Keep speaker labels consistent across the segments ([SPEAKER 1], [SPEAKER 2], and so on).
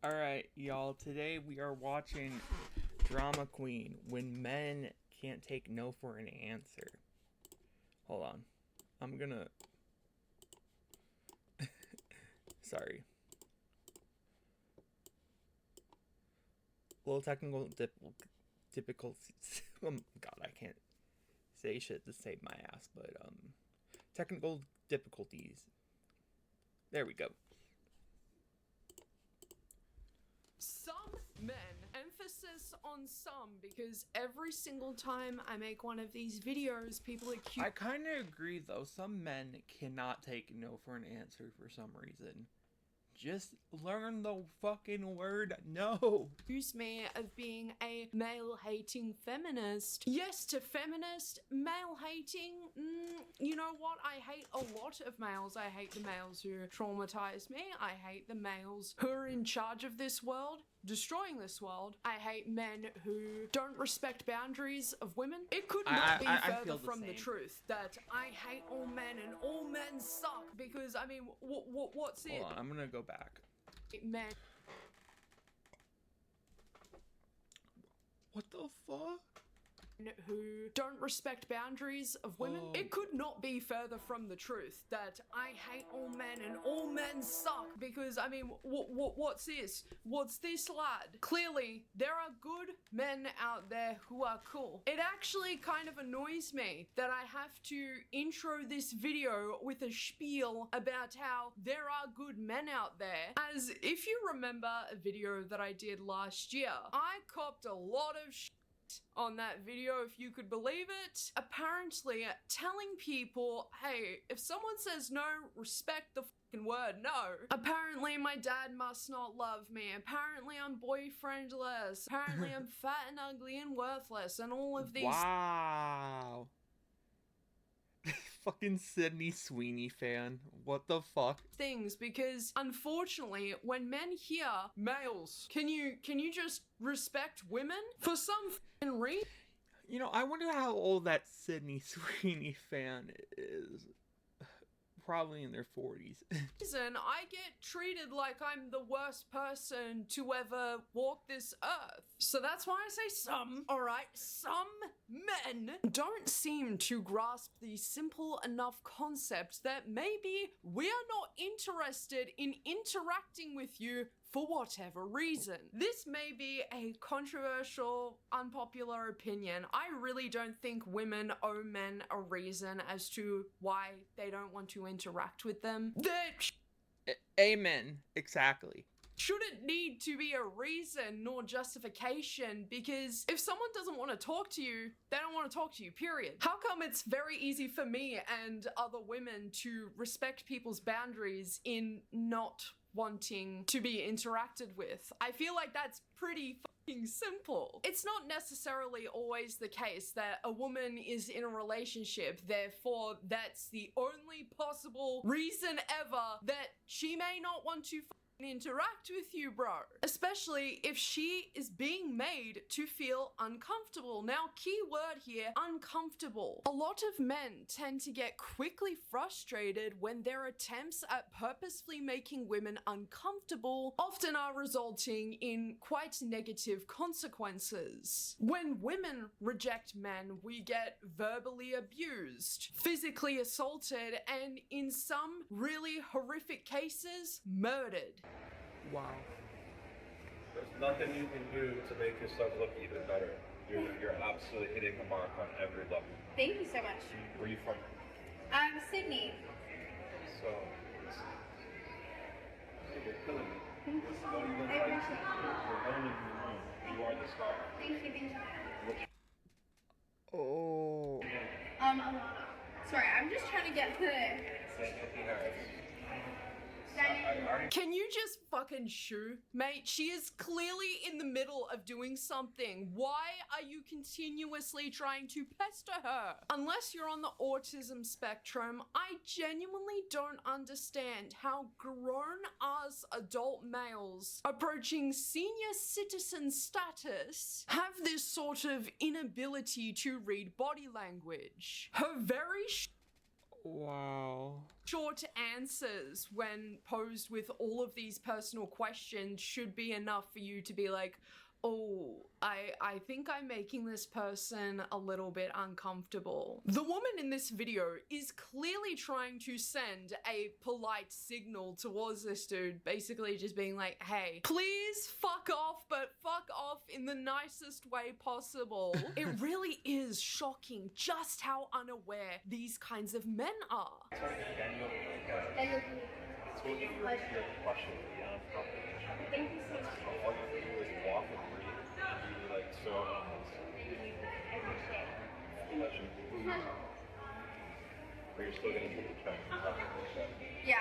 [SPEAKER 1] Alright, y'all, today we are watching Drama Queen, when men can't take no for an answer. Hold on. I'm gonna... Sorry. Little technical difficulties. Oh God, I can't say shit to save my ass, but, technical difficulties. There we go.
[SPEAKER 2] Some men, emphasis on some, because every single time I make one of these videos, people accuse—
[SPEAKER 1] I kind of agree, though. Some men cannot take no for an answer for some reason. Just learn the fucking word no.
[SPEAKER 2] accuse me of being a male-hating feminist. Yes, to feminist, male-hating, you know what? I hate a lot of males. I hate the males who traumatize me. I hate the males who are in charge of this world, destroying this world. I hate men who don't respect boundaries of women. It could not be further from the truth that I hate all men and all men suck, because, I mean, what's it?
[SPEAKER 1] Hold on, I'm gonna go back.
[SPEAKER 2] Men.
[SPEAKER 1] What the fuck?
[SPEAKER 2] Who don't respect boundaries of women.
[SPEAKER 1] Oh.
[SPEAKER 2] It could not be further from the truth that I hate all men and all men suck, because, I mean, what's this? What's this, lad? Clearly, there are good men out there who are cool. It actually kind of annoys me that I have to intro this video with a spiel about how there are good men out there, as if you remember a video that I did last year, I copped a lot of on that video, if you could believe it. Apparently telling people, hey, if someone says no, respect the fucking word no. Apparently my dad must not love me. Apparently I'm boyfriendless. Apparently I'm fat and ugly and worthless, and all of these—
[SPEAKER 1] Wow. Fucking Sydney Sweeney fan. What the fuck?
[SPEAKER 2] things, because unfortunately when men hear males, can you just respect women for some fucking reason?
[SPEAKER 1] You know, I wonder how old that Sydney Sweeney fan is. Probably in their 40s.
[SPEAKER 2] I get treated like I'm the worst person to ever walk this earth. So that's why I say some, alright? Some men don't seem to grasp the simple enough concept that maybe we are not interested in interacting with you for whatever reason. This may be a controversial, unpopular opinion. I really don't think women owe men a reason as to why they don't want to interact with them.
[SPEAKER 1] Amen. Exactly.
[SPEAKER 2] Shouldn't need to be a reason nor justification, because if someone doesn't want to talk to you, they don't want to talk to you, period. How come it's very easy for me and other women to respect people's boundaries in not wanting to be interacted with? I feel like that's pretty fucking simple. It's not necessarily always the case that a woman is in a relationship, therefore that's the only possible reason ever that she may not want to interact with you, bro. Especially if she is being made to feel uncomfortable. Now, key word here, uncomfortable. A lot of men tend to get quickly frustrated when their attempts at purposefully making women uncomfortable often are resulting in quite negative consequences. When women reject men, we get verbally abused, physically assaulted, and in some really horrific cases, murdered.
[SPEAKER 1] Wow.
[SPEAKER 3] There's nothing you can do to make yourself look even better. You're absolutely hitting the mark on every level.
[SPEAKER 4] Thank you so much.
[SPEAKER 3] Where are you from?
[SPEAKER 4] I'm Sydney.
[SPEAKER 3] So, you're killing me.
[SPEAKER 4] Thank you.
[SPEAKER 3] Don't even
[SPEAKER 4] I
[SPEAKER 3] like
[SPEAKER 4] appreciate it.
[SPEAKER 3] you're running in the room. You are the star.
[SPEAKER 4] Thank you.
[SPEAKER 1] Oh.
[SPEAKER 4] Sorry, I'm just trying to get the
[SPEAKER 2] Can you just fucking shoo, mate? She is clearly in the middle of doing something. Why are you continuously trying to pester her? Unless you're on the autism spectrum, I genuinely don't understand how grown-ass adult males approaching senior citizen status have this sort of inability to read body language. Her very
[SPEAKER 1] Wow.
[SPEAKER 2] Short answers when posed with all of these personal questions should be enough for you to be like, oh, I think I'm making this person a little bit uncomfortable. The woman in this video is clearly trying to send a polite signal towards this dude, basically just being like, hey, please fuck off, but fuck off in the nicest way possible. It really is shocking just how unaware these kinds of men are.
[SPEAKER 3] Daniel. It's what you your question beyond comprehension.
[SPEAKER 4] Thank you so much.
[SPEAKER 3] All you have to do is walk and breathe and be like so honest. Pleasure. But you're still gonna take the check and talk about that.
[SPEAKER 4] Yeah.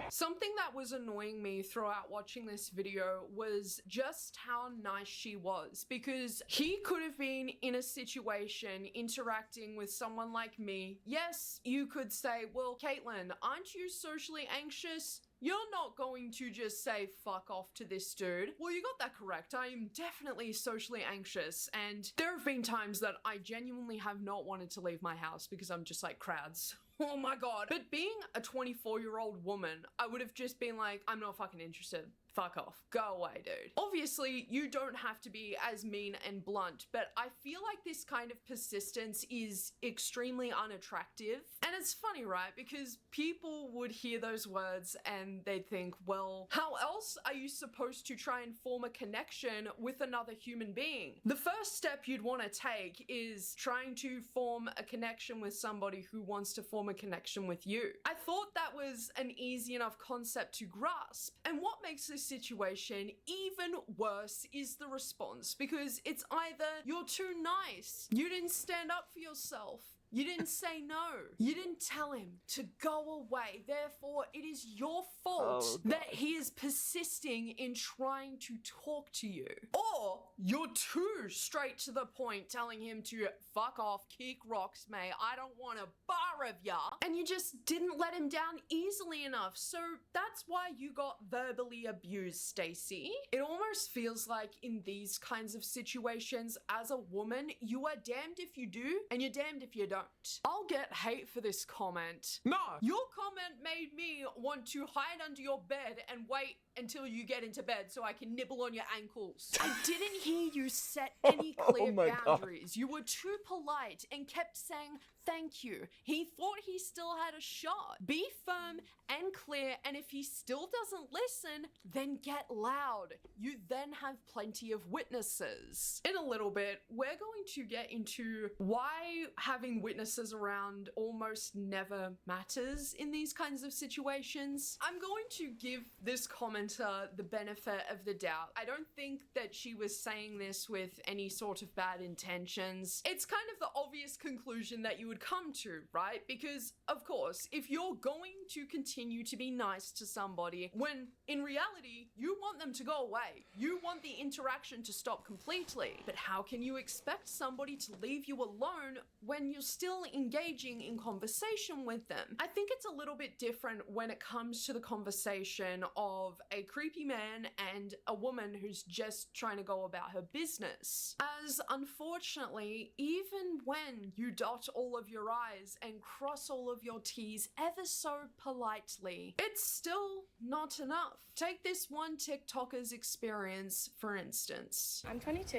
[SPEAKER 2] Something that was annoying me throughout watching this video was just how nice she was, because he could have been in a situation interacting with someone like me. Yes, you could say, well, Caitlin, aren't you socially anxious? You're not going to just say fuck off to this dude. Well, you got that correct. I am definitely socially anxious, and there have been times that I genuinely have not wanted to leave my house because I'm just like, crowds. Oh my god. But being a 24-year-old woman, I would have just been like, I'm not fucking interested. Fuck off. Go away, dude. Obviously, you don't have to be as mean and blunt, but I feel like this kind of persistence is extremely unattractive. And it's funny, right? Because people would hear those words and they'd think, well, how else are you supposed to try and form a connection with another human being? The first step you'd want to take is trying to form a connection with somebody who wants to form a connection with you. I thought that was an easy enough concept to grasp. And what makes this situation even worse is the response, because it's either you're too nice, you didn't stand up for yourself, you didn't say no, you didn't tell him to go away, therefore it is your fault that he is persisting in trying to talk to you. Or you're too straight to the point, telling him to fuck off, kick rocks, mate, I don't want a bar of ya, and you just didn't let him down easily enough. So that's why you got verbally abused, Stacey. It almost feels like in these kinds of situations, as a woman, you are damned if you do and you're damned if you don't. I'll get hate for this comment. No! Your comment made me want to hide under your bed and wait until you get into bed so I can nibble on your ankles. I didn't hear you set any clear boundaries. You were too polite and kept saying thank you. He thought he still had a shot. Be firm and clear, and if he still doesn't listen, then get loud. You then have plenty of witnesses. In a little bit, we're going to get into why having witnesses around almost never matters in these kinds of situations. I'm going to give this commenter the benefit of the doubt. I don't think that she was saying this with any sort of bad intentions. It's kind of the obvious conclusion that you would come to, right? Because, of course, if you're going to continue to be nice to somebody when in reality you want them to go away, you want the interaction to stop completely, but how can you expect somebody to leave you alone when you're still engaging in conversation with them? I think it's a little bit different when it comes to the conversation of a creepy man and a woman who's just trying to go about her business. As unfortunately, even when you dot all of your I's and cross all of your T's ever so politely, it's still not enough. Take this one TikToker's experience, for instance.
[SPEAKER 5] I'm 22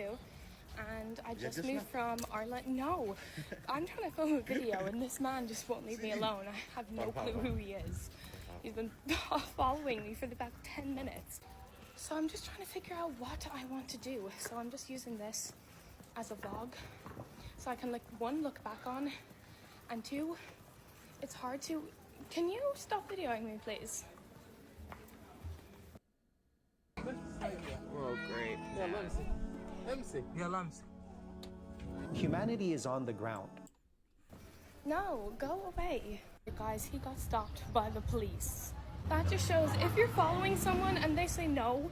[SPEAKER 5] and I just moved from Ireland. No, I'm trying to film a video and this man just won't leave me alone. I have no clue who he is. He's been following me for about 10 minutes. So I'm just trying to figure out what I want to do. So I'm just using this as a vlog so I can, like, one, look back on, and two, it's hard to... Can you stop videoing me, please?
[SPEAKER 1] Oh, great.
[SPEAKER 6] Yeah, let me see. Let me see. Yeah, let me see.
[SPEAKER 7] Humanity is on the ground.
[SPEAKER 5] No, go away. Guys, he got stopped by the police. That just shows if you're following someone and they say no,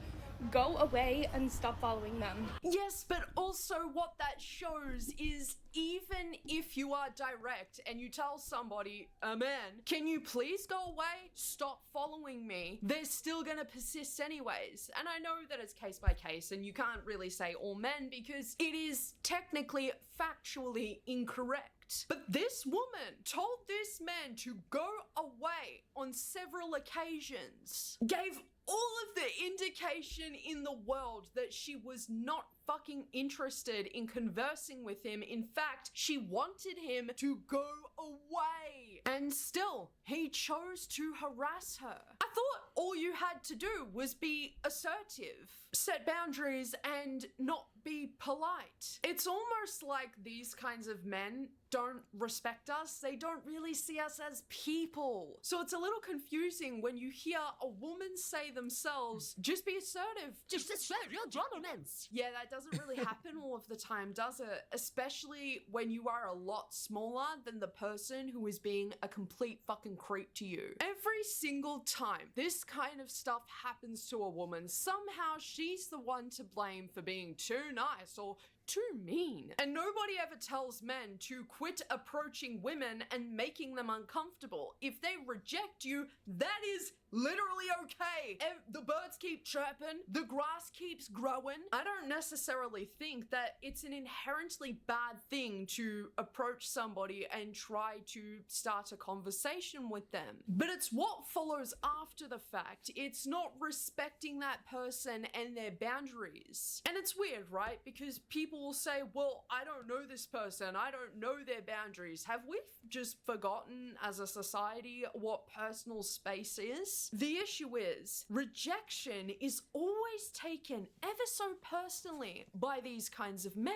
[SPEAKER 5] Go away and stop following them.
[SPEAKER 2] Yes, but also what that shows is even if you are direct and you tell somebody, a man, can you please go away? Stop following me. They're still gonna persist anyways. And I know that it's case by case and you can't really say all men because it is technically factually incorrect. But this woman told this man to go away on several occasions, gave all of the indication in the world that she was not fucking interested in conversing with him. In fact, she wanted him to go away. And still, he chose to harass her. I thought all you had to do was be assertive, set boundaries, and not be polite. It's almost like these kinds of men don't respect us. They don't really see us as people. So it's a little confusing when you hear a woman say themselves, just be assertive. Just assert your dominance. Yeah, that doesn't really happen all of the time, does it? Especially when you are a lot smaller than the person who is being a complete fucking creep to you. Every single time this kind of stuff happens to a woman, somehow she's the one to blame for being too nice or too mean. And nobody ever tells men to quit approaching women and making them uncomfortable. If they reject you, that is literally okay. The birds keep chirping, the grass keeps growing. I don't necessarily think that it's an inherently bad thing to approach somebody and try to start a conversation with them. But it's what follows after the fact. It's not respecting that person and their boundaries. And it's weird, right? Because people will say, well, I don't know this person. I don't know their boundaries. Have we just forgotten as a society what personal space is? The issue is rejection is always taken ever so personally by these kinds of men.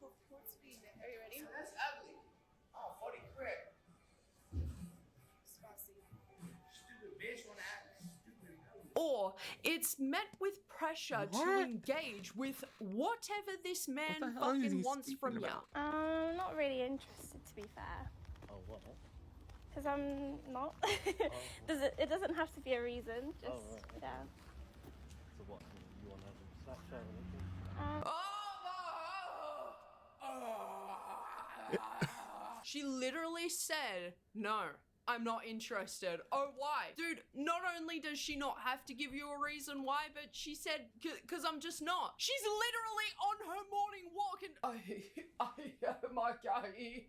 [SPEAKER 4] Are you ready?
[SPEAKER 6] That's ugly. Oh, 40 crap. Stupid bitch wanna act stupid.
[SPEAKER 2] Or it's met with pressure to engage with whatever this man
[SPEAKER 1] the hell is
[SPEAKER 2] fucking
[SPEAKER 1] he
[SPEAKER 2] wants from
[SPEAKER 1] speaking
[SPEAKER 2] you.
[SPEAKER 1] about?
[SPEAKER 5] Not really interested, to be fair.
[SPEAKER 7] Oh, what?
[SPEAKER 5] Because I'm not.
[SPEAKER 7] Oh.
[SPEAKER 5] It doesn't have to be a reason. Just,
[SPEAKER 7] Oh, right.
[SPEAKER 5] yeah.
[SPEAKER 7] So what, you want to have a Snapchat or anything?
[SPEAKER 2] She literally said, no, I'm not interested. Oh, why? Dude, not only does she not have to give you a reason why, but she said, because I'm just not. She's literally on her morning walk and I am okay.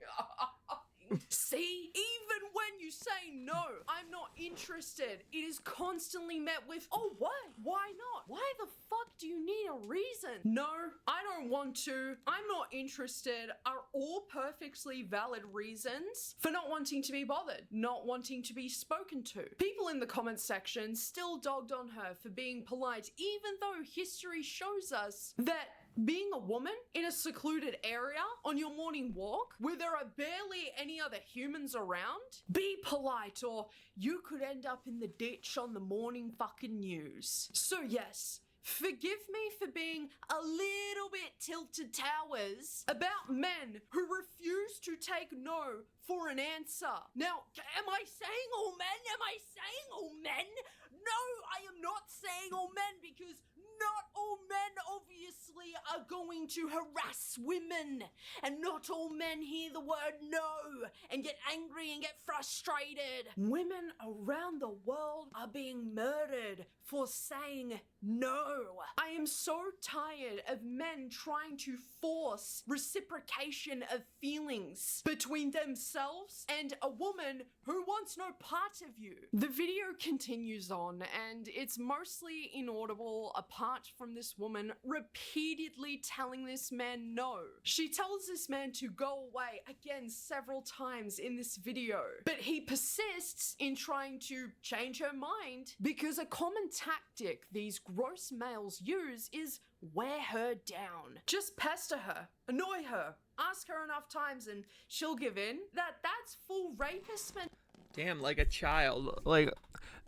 [SPEAKER 2] See, even when you say no, I'm not interested, it is constantly met with, oh, why? Why not? Why the fuck do you need a reason? No, I don't want to. I'm not interested are all perfectly valid reasons for not wanting to be bothered, not wanting to be spoken to. People in the comments section still dogged on her for being polite, even though history shows us that being a woman in a secluded area on your morning walk where there are barely any other humans around, be polite or you could end up in the ditch on the morning fucking news. So yes, forgive me for being a little bit tilted towers about men who refuse to take no for an answer. Now, am I saying all men? Am I saying all men? No, I am not saying all men because not all men obviously are going to harass women, and not all men hear the word no and get angry and get frustrated. Women around the world are being murdered for saying no. I am so tired of men trying to force reciprocation of feelings between themselves and a woman who wants no part of you. The video continues on and it's mostly inaudible apart from this woman repeatedly telling this man no. She tells this man to go away again several times in this video, but he persists in trying to change her mind because a common tactic these gross males use is wear her down. Just pester her, annoy her, ask her enough times and she'll give in. That's full rapist men.
[SPEAKER 1] Damn, like a child. Like,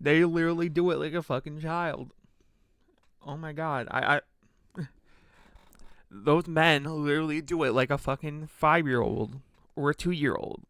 [SPEAKER 1] they literally do it like a fucking child. Oh my god. I those men literally do it like a fucking 5-year-old or a 2-year-old.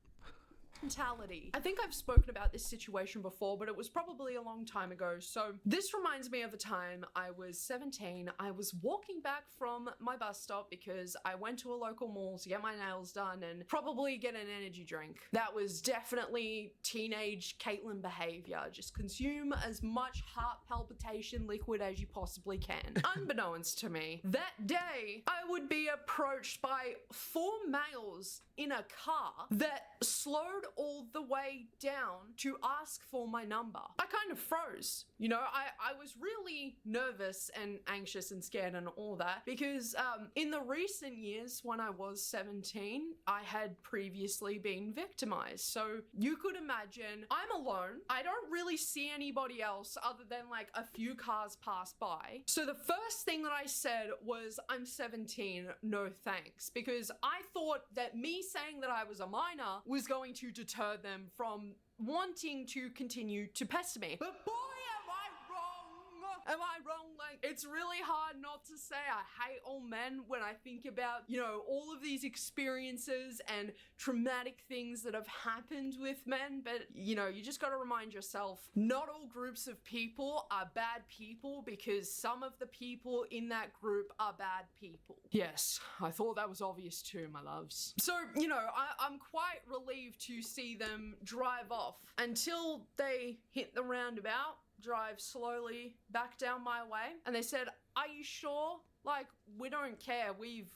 [SPEAKER 2] mentality. I think I've spoken about this situation before, but it was probably a long time ago. So this reminds me of a time I was 17. I was walking back from my bus stop because I went to a local mall to get my nails done and probably get an energy drink. That was definitely teenage Caitlin behavior. Just consume as much heart palpitation liquid as you possibly can. Unbeknownst to me, that day I would be approached by 4 males in a car that slowed all the way down to ask for my number. I kind of froze. You know, I was really nervous and anxious and scared and all that because in the recent years when I was 17, I had previously been victimized. So you could imagine I'm alone. I don't really see anybody else other than like a few cars pass by. So the first thing that I said was, I'm 17, no thanks, because I thought that me saying that I was a minor was going to deter them from wanting to continue to pester me. But boy, am I wrong! Am I wrong? Like, it's really hard not to say I hate all men when I think about, you know, all of these experiences and traumatic things that have happened with men. But, you know, you just got to remind yourself, not all groups of people are bad people because some of the people in that group are bad people. Yes, I thought that was obvious too, my loves. So, you know, I'm quite relieved to see them drive off until they hit the roundabout, drive slowly back down my way, and they said, "Are you sure? Like, we don't care, we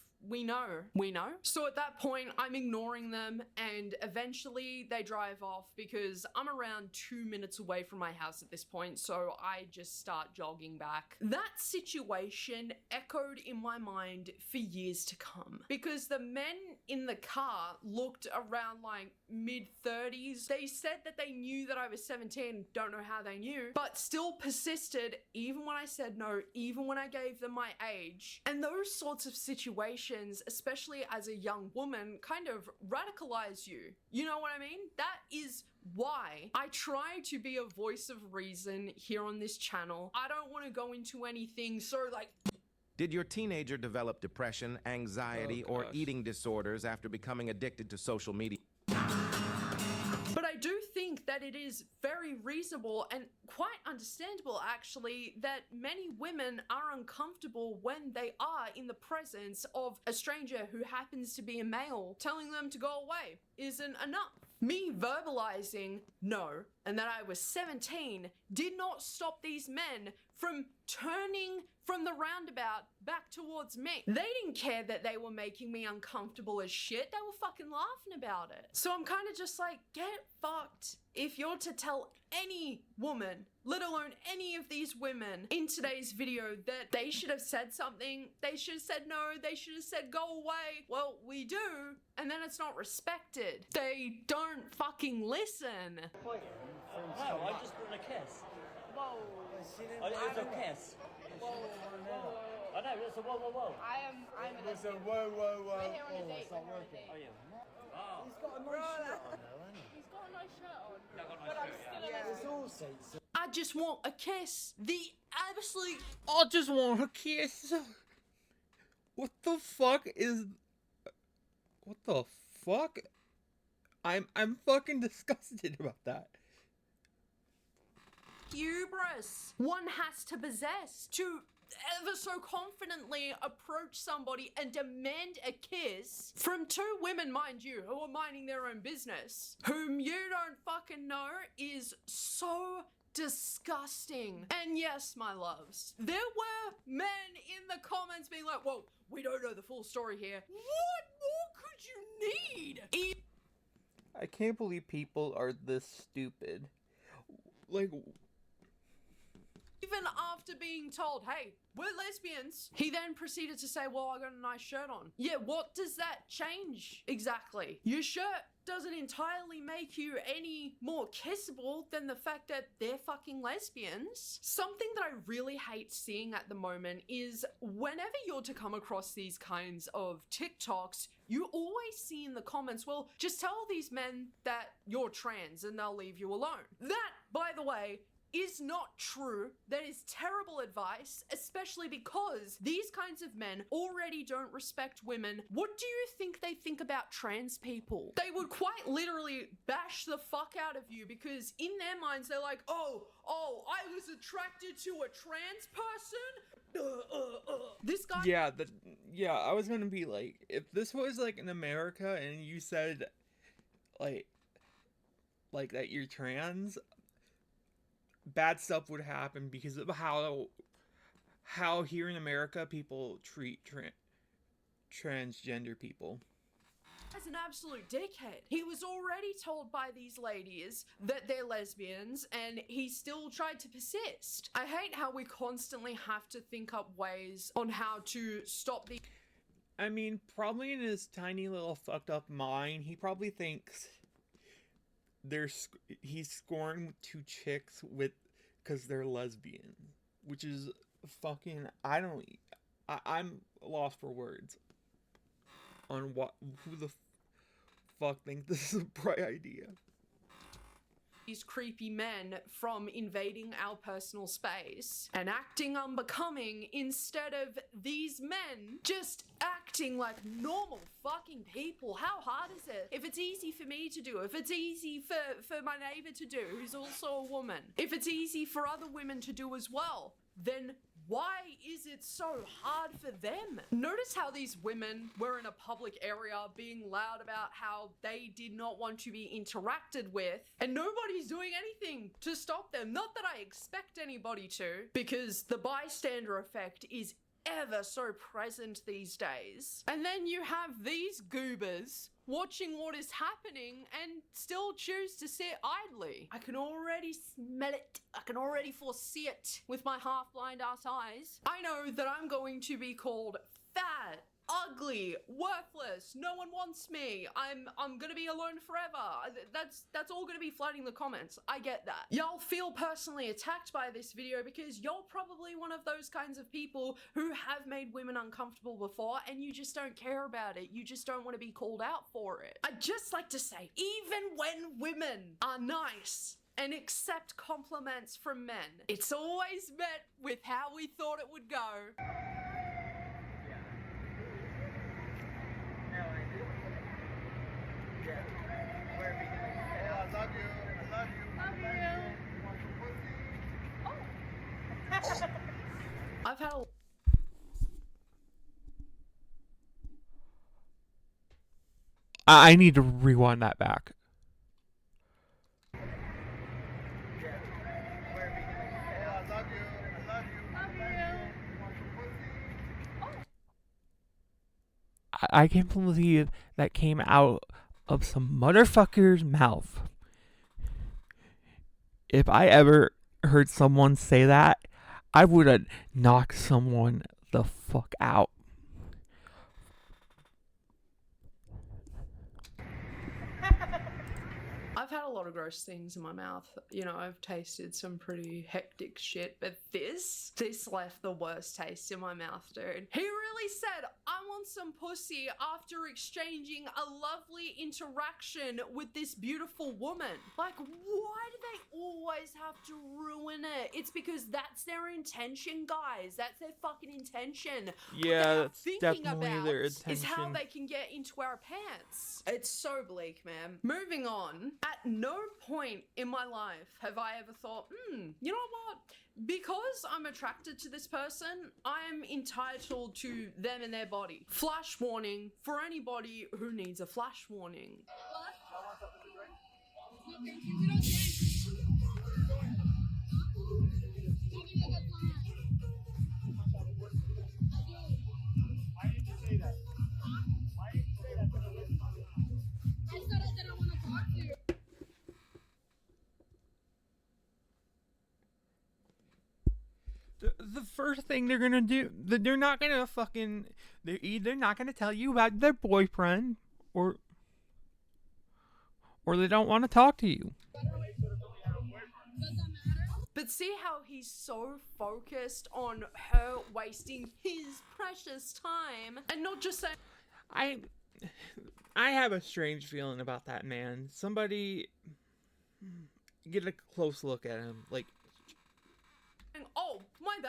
[SPEAKER 2] know." So at that point, I'm ignoring them, and eventually they drive off because I'm around 2 minutes away from my house at this point, so I just start jogging back. That situation echoed in my mind for years to come because the men in the car looked around like mid-30s. They said that they knew that I was 17, don't know how they knew, but still persisted even when I said no, even when I gave them my age. And those sorts of situations, especially as a young woman, kind of radicalize you. You know what I mean? That is why I try to be a voice of reason here on this channel. I don't want to go into anything so like...
[SPEAKER 8] Did your teenager develop depression, anxiety, or eating disorders after becoming addicted to social media?
[SPEAKER 2] But I do think that it is very reasonable and quite understandable, actually, that many women are uncomfortable when they are in the presence of a stranger who happens to be a male. Telling them to go away isn't enough. Me verbalizing no and that I was 17 did not stop these men from turning from the roundabout back towards me. They didn't care that they were making me uncomfortable as shit. They were fucking laughing about it. So I'm kind of just like, get fucked. If you're to tell any woman, let alone any of these women in today's video, that they should have said something, they should have said no, they should have said go away, well, we do, and then it's not respected. They don't fucking listen.
[SPEAKER 7] No, I just want a kiss. Whoa. It's a kiss. Whoa. I know, it's a whoa.
[SPEAKER 5] I'm an
[SPEAKER 6] It's a whoa.
[SPEAKER 5] We're here on a date.
[SPEAKER 6] It's not working.
[SPEAKER 7] Oh, yeah. Oh.
[SPEAKER 6] He's got a nice shirt on though, hasn't he?
[SPEAKER 5] He's got a nice shirt on.
[SPEAKER 7] Yeah, got a nice
[SPEAKER 5] But I'm
[SPEAKER 7] shirt,
[SPEAKER 5] still
[SPEAKER 7] yeah.
[SPEAKER 5] in a...
[SPEAKER 6] It's all seats.
[SPEAKER 2] I just want a kiss. The absolute...
[SPEAKER 1] I just want a kiss. What the fuck is... What the fuck? I'm fucking disgusted about that.
[SPEAKER 2] hubris one has to possess to ever so confidently approach somebody and demand a kiss from 2 women, mind you, who are minding their own business, whom you don't fucking know, is so disgusting. And yes, my loves, there were men in the comments being like, whoa, we don't know the full story here. What more could you need?
[SPEAKER 1] I can't believe people are this stupid. Like...
[SPEAKER 2] Even after being told, hey, we're lesbians, he then proceeded to say, well, I got a nice shirt on. Yeah, what does that change exactly? Your shirt doesn't entirely make you any more kissable than the fact that they're fucking lesbians. Something that I really hate seeing at the moment is whenever you're to come across these kinds of TikToks, you always see in the comments, well, just tell these men that you're trans and they'll leave you alone. That, by the way, is not true. That is terrible advice, especially because these kinds of men already don't respect women. What do you think they think about trans people? They would quite literally bash the fuck out of you because in their minds they're like, oh, I was attracted to a trans person? This guy.
[SPEAKER 1] Yeah, I was gonna be like, if this was like in America and you said like that you're trans, bad stuff would happen because of how here in America people treat transgender people.
[SPEAKER 2] As an absolute dickhead. He was already told by these ladies that they're lesbians and he still tried to persist. I hate how we constantly have to think up ways on how to stop the.
[SPEAKER 1] I mean, probably in his tiny little fucked up mind, he probably thinks he's scoring 2 chicks because they're lesbians, which is fucking, I'm lost for words on who the fuck thinks this is a bright idea.
[SPEAKER 2] These creepy men from invading our personal space and acting unbecoming instead of these men just acting like normal fucking people. How hard is it? If it's easy for me to do, if it's easy for my neighbor to do, who's also a woman, if it's easy for other women to do as well, then why is it so hard for them? Notice how these women were in a public area being loud about how they did not want to be interacted with, and nobody's doing anything to stop them. Not that I expect anybody to, because the bystander effect is ever so present these days. And then you have these goobers watching what is happening and still choose to sit idly. I can already smell it. I can already foresee it with my half-blind ass eyes. I know that I'm going to be called fat, ugly, worthless, no one wants me, I'm gonna be alone forever. That's all gonna be flooding the comments. I get that. Y'all feel personally attacked by this video because you're probably one of those kinds of people who have made women uncomfortable before and you just don't care about it. You just don't want to be called out for it. I'd just like to say, even when women are nice and accept compliments from men, it's always met with how we thought it would go. I've had a
[SPEAKER 1] I need to rewind that back. I can't believe that came out of some motherfucker's mouth. If I ever heard someone say that, I would have knocked someone the fuck out.
[SPEAKER 2] I've had a lot of gross things in my mouth. You know, I've tasted some pretty hectic shit, but this left the worst taste in my mouth, dude. He really said, I want some pussy after exchanging a lovely interaction with this beautiful woman. Like, why do they always have to ruin it? It's because that's their intention, guys. That's their fucking intention.
[SPEAKER 1] Yeah, that's definitely their intention.
[SPEAKER 2] Is how they can get into our pants. It's so bleak, man. Moving on. At no point in my life have I ever thought, you know what? Because I'm attracted to this person, I'm entitled to them and their body. Flash warning for anybody who needs a flash warning.
[SPEAKER 1] The first thing they're gonna do, they're not gonna fucking, they're either not gonna tell you about their boyfriend, or they don't want to talk to you.
[SPEAKER 2] But see how he's so focused on her wasting his precious time and not just saying,
[SPEAKER 1] I have a strange feeling about that man. Somebody get a close look at him. Like,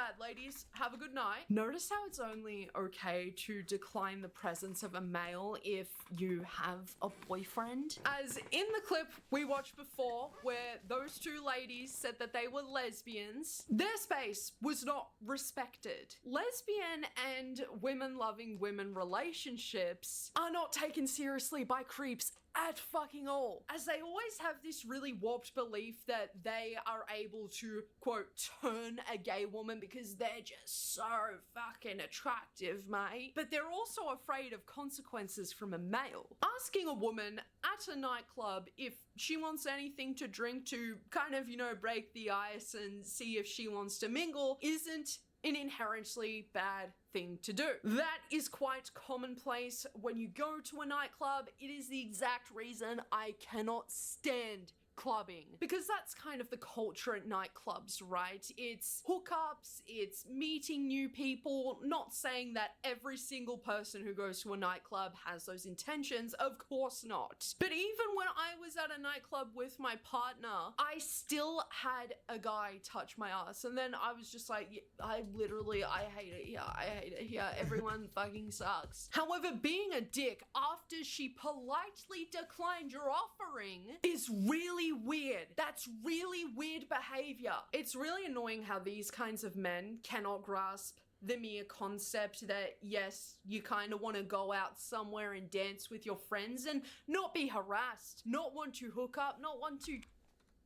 [SPEAKER 2] bad, ladies. Have a good night. Notice how it's only okay to decline the presence of a male if you have a boyfriend? As in the clip we watched before, where those two ladies said that they were lesbians, their space was not respected. Lesbian and women-loving women relationships are not taken seriously by creeps at fucking all, as they always have this really warped belief that they are able to, quote, turn a gay woman because they're just so fucking attractive, mate. But they're also afraid of consequences from a male. Asking a woman at a nightclub if she wants anything to drink to kind of, you know, break the ice and see if she wants to mingle isn't an inherently bad thing to do. That is quite commonplace when you go to a nightclub. It is the exact reason I cannot stand clubbing, because that's kind of the culture at nightclubs, right? It's hookups, it's meeting new people. Not saying that every single person who goes to a nightclub has those intentions, of course not. But even when I was at a nightclub with my partner, I still had a guy touch my ass, and then I was just like, I hate it here, I hate it here, everyone fucking sucks. However, being a dick after she politely declined your offering is really weird. That's really weird behavior. It's really annoying how these kinds of men cannot grasp the mere concept that, yes, you kind of want to go out somewhere and dance with your friends and not be harassed, not want to hook up, not want to...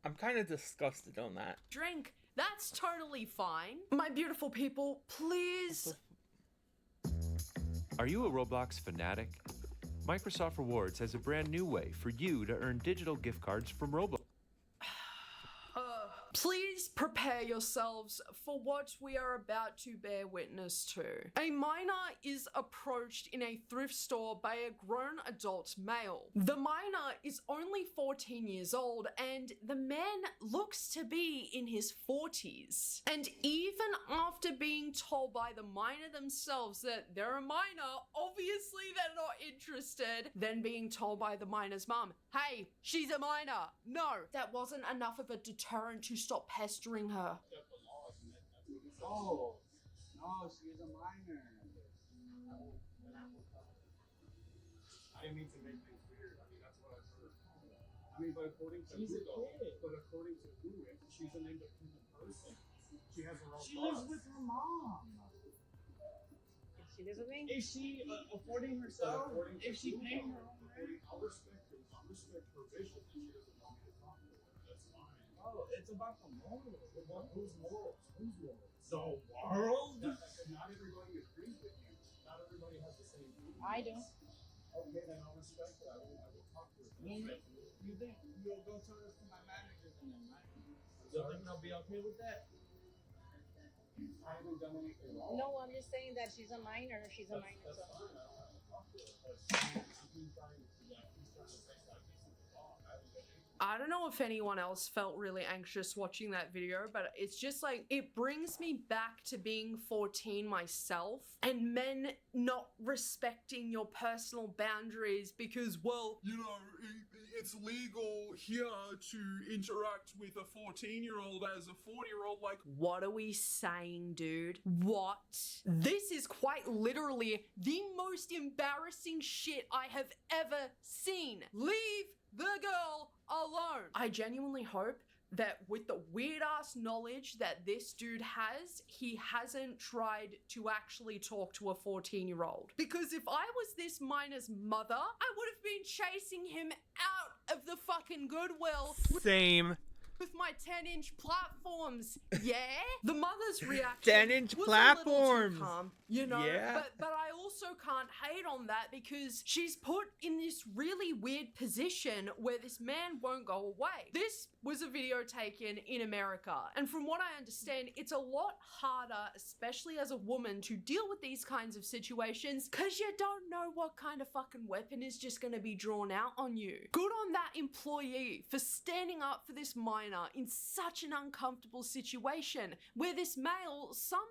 [SPEAKER 1] I'm kind of disgusted on that.
[SPEAKER 2] Drink. That's totally fine. My beautiful people, please...
[SPEAKER 9] Are you a Roblox fanatic? Microsoft Rewards has a brand new way for you to earn digital gift cards from Roblox.
[SPEAKER 2] Please prepare yourselves for what we are about to bear witness to. A minor is approached in a thrift store by a grown adult male. The minor is only 14 years old and the man looks to be in his 40s. And even after being told by the minor themselves that they're a minor, obviously they're not interested, then being told by the minor's mum, hey, she's a minor. No, that wasn't enough of a deterrent to stop pestering her.
[SPEAKER 10] Oh, no, she's a minor. I didn't mean to make things weird. I mean, that's what I've heard. I mean, but according to Google, she's an independent person. She has her own She lives with her mom.
[SPEAKER 4] She lives with me?
[SPEAKER 10] Is she affording herself? Is she paying her own rent? I'll respect her vision. She doesn't want me to talk to her. That's fine. Oh, it's about the morals. Whose morals? Whose morals? The world? Not everybody agrees with you. Not everybody has the same view.
[SPEAKER 4] I do.
[SPEAKER 10] Okay, then I'll respect that. I will talk to her. You think you'll go tell this to my manager then, right? So I think I'll be okay with that? I haven't done anything wrong.
[SPEAKER 4] No, I'm just saying that she's a minor. She's a minor.
[SPEAKER 10] That's
[SPEAKER 4] So.
[SPEAKER 10] fine. I'll talk to her. But he's trying to say that he's trying to say that this is wrong. I haven't done anything.
[SPEAKER 2] I don't know if anyone else felt really anxious watching that video, but it's just like, it brings me back to being 14 myself and men not respecting your personal boundaries because, well, you know, it's legal here to interact with a 14-year-old as a 40-year-old. Like, what are we saying, dude? What? This is quite literally the most embarrassing shit I have ever seen. Leave the girl alone. I genuinely hope that with the weird ass knowledge that this dude has, he hasn't tried to actually talk to a 14-year-old. Because if I was this minor's mother, I would have been chasing him out of the fucking Goodwill.
[SPEAKER 1] Same.
[SPEAKER 2] With my 10-inch platforms, yeah? The mother's reaction
[SPEAKER 1] 10-inch
[SPEAKER 2] was
[SPEAKER 1] platforms.
[SPEAKER 2] A little too calm, you know?
[SPEAKER 1] Yeah.
[SPEAKER 2] But I also can't hate on that because she's put in this really weird position where this man won't go away. This was a video taken in America, and from what I understand, it's a lot harder, especially as a woman, to deal with these kinds of situations because you don't know what kind of fucking weapon is just gonna be drawn out on you. Good on that employee for standing up for this minor minor in such an uncomfortable situation where this male somehow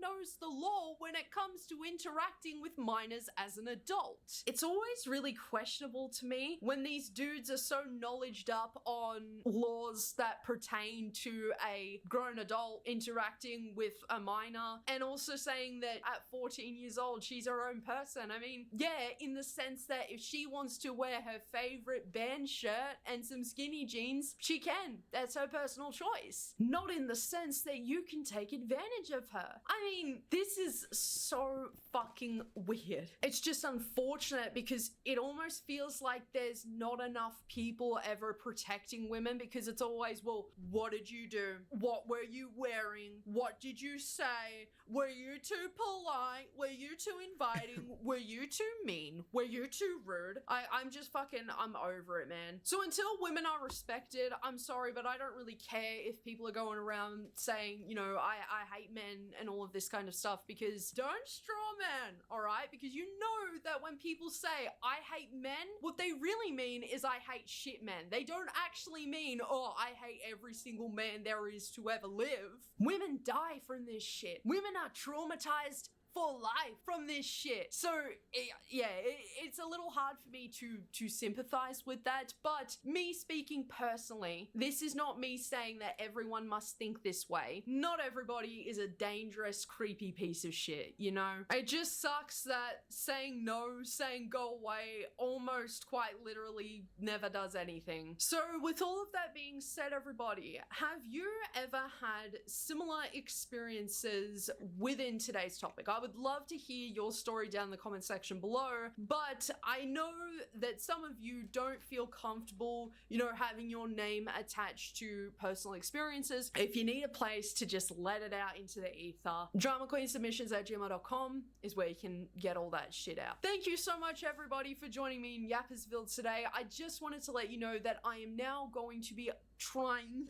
[SPEAKER 2] knows the law when it comes to interacting with minors as an adult. It's always really questionable to me when these dudes are so knowledged up on laws that pertain to a grown adult interacting with a minor, and also saying that at 14 years old she's her own person. I mean, yeah, in the sense that if she wants to wear her favorite band shirt and some skinny jeans, she can. That's her personal choice. Not in the sense that you can take advantage of her. I mean, this is so fucking weird. It's just unfortunate because it almost feels like there's not enough people ever protecting women, because it's always, well, what did you do? What were you wearing? What did you say? Were you too polite? Were you too inviting? Were you too mean? Were you too rude? I'm over it, man. So until women are respected, I'm sorry, but I don't really care if people are going around saying, you know, I hate men and all of this kind of stuff, because don't straw man, all right? Because you know that when people say, I hate men, what they really mean is I hate shit men. They don't actually mean, oh, I hate every single man there is to ever live. Women die from this shit. Women are traumatized for life from this shit. So it's a little hard for me to sympathize with that, but me speaking personally, this is not me saying that everyone must think this way. Not everybody is a dangerous, creepy piece of shit, you know? It just sucks that saying no, saying go away, almost quite literally never does anything. So with all of that being said, everybody, have you ever had similar experiences within today's topic? I would love to hear your story down in the comment section below, but I know that some of you don't feel comfortable, you know, having your name attached to personal experiences. If you need a place to just let it out into the ether, dramaqueensubmissions@gmail.com is where you can get all that shit out. Thank you so much, everybody, for joining me in Yappersville today. I just wanted to let you know that I am now going to be trying,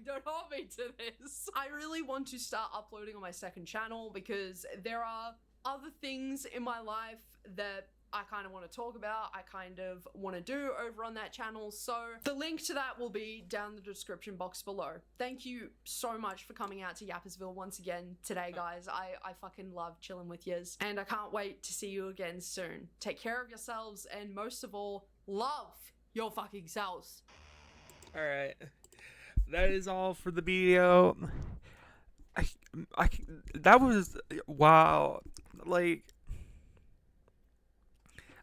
[SPEAKER 2] don't hold me to this. I really want to start uploading on my second channel because there are other things in my life that I kind of want to talk about, I kind of want to do over on that channel. So the link to that will be down in the description box below. Thank you so much for coming out to Yappersville once again today, guys. I fucking love chilling with yous, and I can't wait to see you again soon. Take care of yourselves, and most of all, love your fucking selves.
[SPEAKER 1] Alright, that is all for the video. That was, wow, like,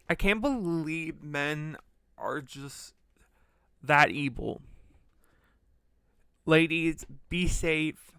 [SPEAKER 1] I can't believe men are just that evil. Ladies, be safe.